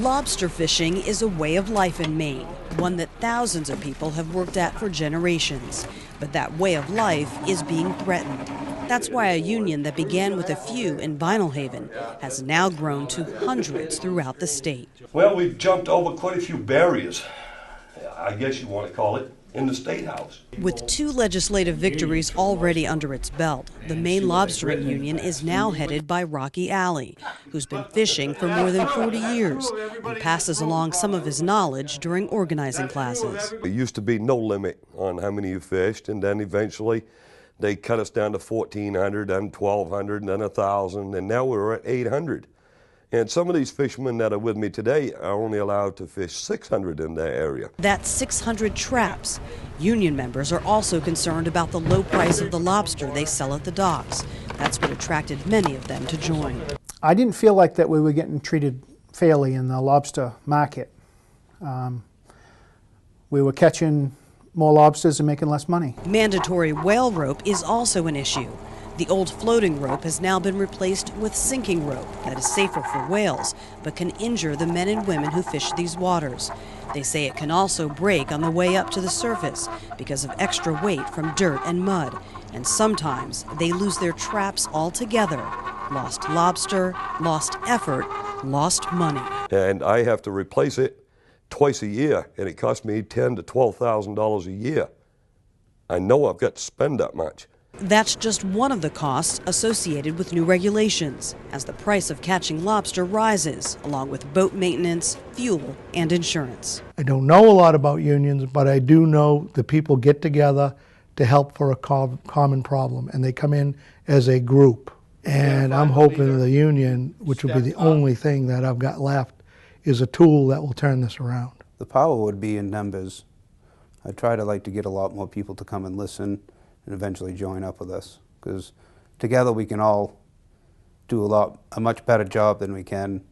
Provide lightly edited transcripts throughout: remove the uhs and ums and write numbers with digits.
Lobster fishing is a way of life in Maine, one that thousands of people have worked at for generations. But that way of life is being threatened. That's why a union that began with a few in Vinalhaven has now grown to hundreds throughout the state. Well, we've jumped over quite a few barriers, I guess you want to call it, in the State House. With 2 legislative victories already under its belt, the Maine Lobstering Union is now headed by Rocky Alley, who's been fishing for more than 40 years and passes along some of his knowledge during organizing classes. There used to be no limit on how many you fished, and then eventually they cut us down to 1,400, then 1,200, then 1,000, and now we're at 800. And some of these fishermen that are with me today are only allowed to fish 600 in their area. That's 600 traps. Union members are also concerned about the low price of the lobster they sell at the docks. That's what attracted many of them to join. I didn't feel like that we were getting treated fairly in the lobster market. We were catching more lobsters and making less money. Mandatory whale rope is also an issue. The old floating rope has now been replaced with sinking rope that is safer for whales, but can injure the men and women who fish these waters. They say it can also break on the way up to the surface because of extra weight from dirt and mud. And sometimes they lose their traps altogether. Lost lobster, lost effort, lost money. And I have to replace it twice a year, and it costs me $10,000 to $12,000 a year. I know I've got to spend that much. That's just one of the costs associated with new regulations, as the price of catching lobster rises, along with boat maintenance, fuel, and insurance. I don't know a lot about unions, but I do know that people get together to help for a common problem, and they come in as a group. And I'm hoping the union, which will be the only thing that I've got left, is a tool that will turn this around. The power would be in numbers. I try to get a lot more people to come and listen and eventually join up with us, because together we can all do a much better job than we can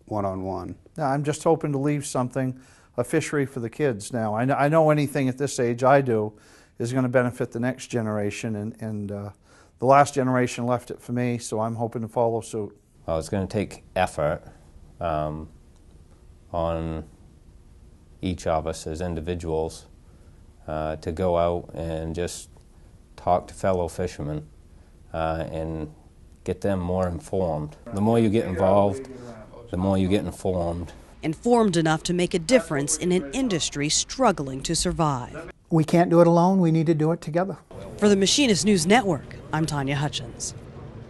one-on-one. Now, I'm just hoping to leave something, a fishery for the kids now. I know anything at this age I do is going to benefit the next generation, and the last generation left it for me, so I'm hoping to follow suit. Well, it's going to take effort on each of us as individuals to go out and just talk to fellow fishermen and get them more informed. The more you get involved, the more you get informed. Informed enough to make a difference in an industry struggling to survive. We can't do it alone, we need to do it together. For the Machinist News Network, I'm Tanya Hutchins.